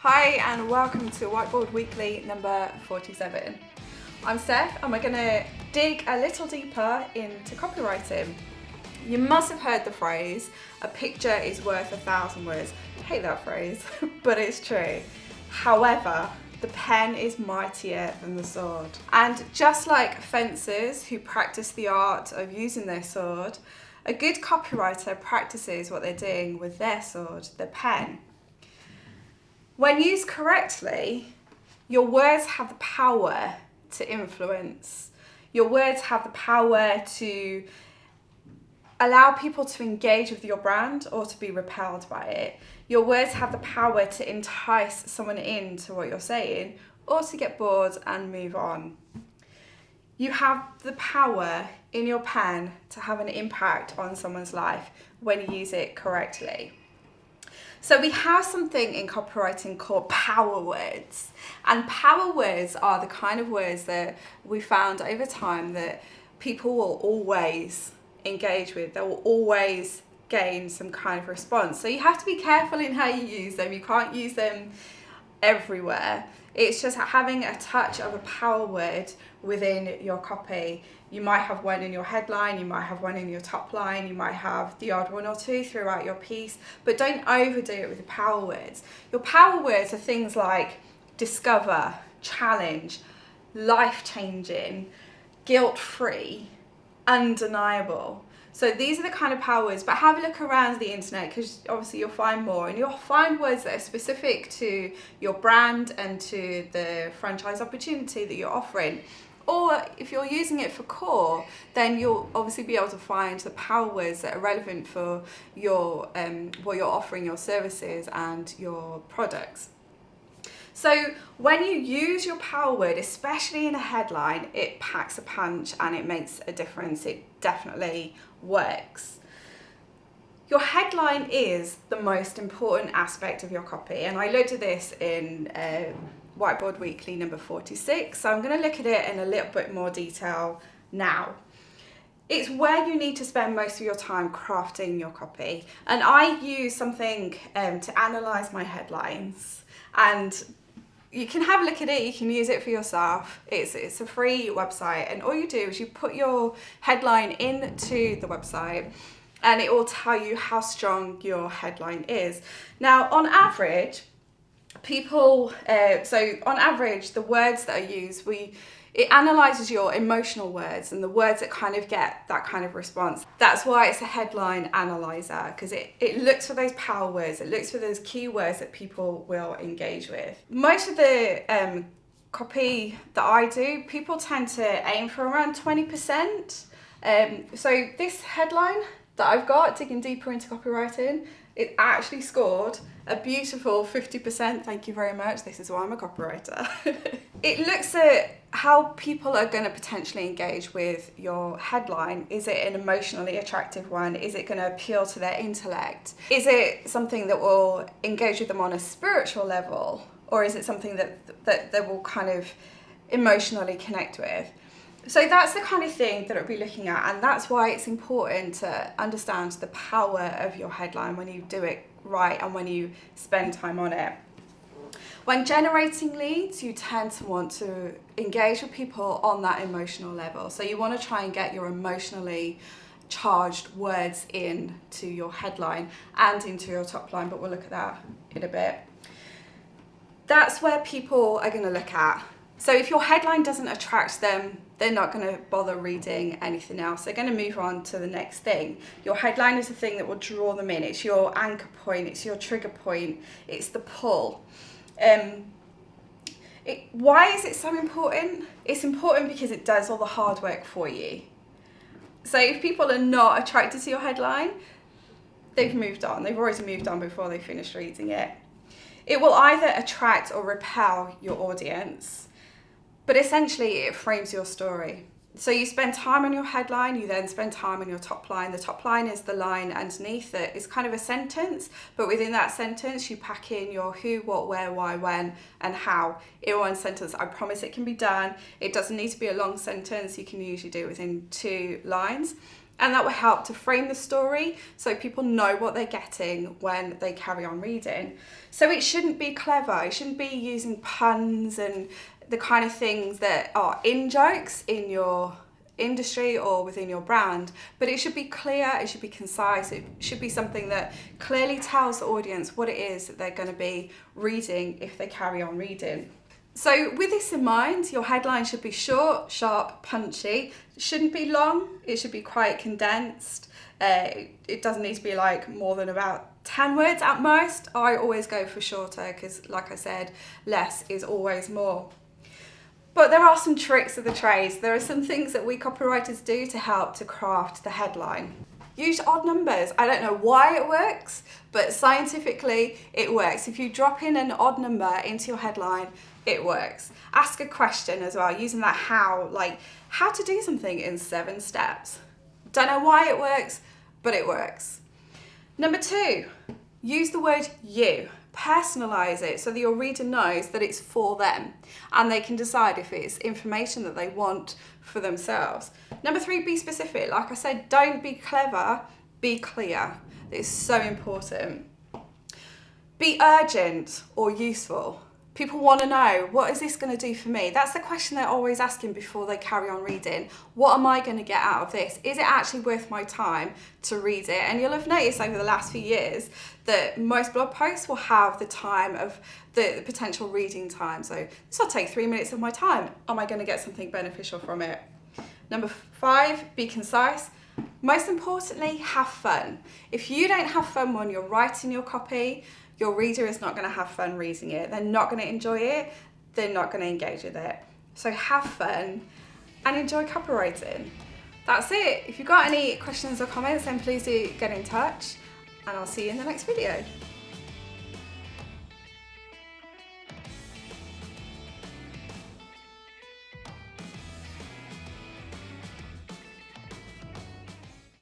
Hi and welcome to Whiteboard Weekly number 47. I'm Steph and we're going to dig a little deeper into copywriting. You must have heard the phrase, a picture is worth 1,000 words. I hate that phrase, but it's true. However, the pen is mightier than the sword. And just like fencers who practice the art of using their sword, a good copywriter practices what they're doing with their sword, the pen. When used correctly, your words have the power to influence. Your words have the power to allow people to engage with your brand or to be repelled by it. Your words have the power to entice someone into what you're saying or to get bored and move on. You have the power in your pen to have an impact on someone's life when you use it correctly. So we have something in copywriting called power words. And power words are the kind of words that we found over time that people will always engage with. They will always gain some kind of response. So you have to be careful in how you use them. You can't use them everywhere. It's just having a touch of a power word within your copy. You might have one in your headline, you might have one in your top line, you might have the odd one or two throughout your piece, but don't overdo it with the power words. Your power words are things like discover, challenge, life-changing, guilt-free, undeniable. So these are the kind of power words, but have a look around the internet because obviously you'll find more and you'll find words that are specific to your brand and to the franchise opportunity that you're offering. Or if you're using it for core, then you'll obviously be able to find the power words that are relevant for your what you're offering, your services and your products. So when you use your power word, especially in a headline, it packs a punch and it makes a difference. It definitely works. Your headline is the most important aspect of your copy. And I looked at this in Whiteboard Weekly number 46. So I'm going to look at it in a little bit more detail now. It's where you need to spend most of your time crafting your copy. And I use something to analyze my headlines. And you can have a look at it, you can use it for yourself. It's a free website, and all you do is you put your headline into the website and it will tell you how strong your headline is. Now, on average, the words that are used, it analyzes your emotional words and the words that kind of get that kind of response. That's why it's a headline analyzer, because it looks for those power words, it looks for those keywords that people will engage with. Most of the copy that I do, people tend to aim for around 20%. So this headline that I've got, digging deeper into copywriting, it actually scored a beautiful 50%. Thank you very much. This is why I'm a copywriter. It looks at how people are going to potentially engage with your headline. Is it an emotionally attractive one? Is it going to appeal to their intellect? Is it something that will engage with them on a spiritual level? Or is it something that they will kind of emotionally connect with? So that's the kind of thing that I'll be looking at, and that's why it's important to understand the power of your headline when you do it right and when you spend time on it. When generating leads, you tend to want to engage with people on that emotional level. So you want to try and get your emotionally charged words into your headline and into your top line, but we'll look at that in a bit. That's where people are going to look at. So if your headline doesn't attract them, they're not going to bother reading anything else. They're going to move on to the next thing. Your headline is the thing that will draw them in. It's your anchor point. It's your trigger point. It's the pull. Why is it so important? It's important because it does all the hard work for you. So if people are not attracted to your headline, they've moved on. They've already moved on before they finished reading it. It will either attract or repel your audience. But essentially, it frames your story. So you spend time on your headline, you then spend time on your top line. The top line is the line underneath that is kind of a sentence, but within that sentence, you pack in your who, what, where, why, when, and how in one sentence. I promise it can be done. It doesn't need to be a long sentence. You can usually do it within 2 lines. And that will help to frame the story so people know what they're getting when they carry on reading. So it shouldn't be clever, it shouldn't be using puns and the kind of things that are in jokes in your industry or within your brand, but it should be clear, it should be concise, it should be something that clearly tells the audience what it is that they're going to be reading if they carry on reading. So with this in mind, your headline should be short, sharp, punchy. It shouldn't be long, it should be quite condensed. It doesn't need to be like more than about 10 words at most. I always go for shorter because, like I said, less is always more. But there are some tricks of the trade. There are some things that we copywriters do to help to craft the headline. Use odd numbers. I don't know why it works, but scientifically it works. If you drop in an odd number into your headline, it works. Ask a question as well, using that how, like how to do something in 7 steps. Don't know why it works, but it works. Number 2, use the word you. Personalize it so that your reader knows that it's for them and they can decide if it's information that they want for themselves. Number 3, be specific. Like I said, don't be clever, be clear. It's so important. Be urgent or useful. People want to know, what is this going to do for me? That's the question they're always asking before they carry on reading. What am I going to get out of this? Is it actually worth my time to read it? And you'll have noticed over the last few years that most blog posts will have the time of the potential reading time. So this will take 3 minutes of my time. Am I going to get something beneficial from it? Number 5, be concise. Most importantly, have fun. If you don't have fun when you're writing your copy, your reader is not going to have fun reading it. They're not going to enjoy it. They're not going to engage with it. So have fun and enjoy copywriting. That's it. If you've got any questions or comments, then please do get in touch and I'll see you in the next video.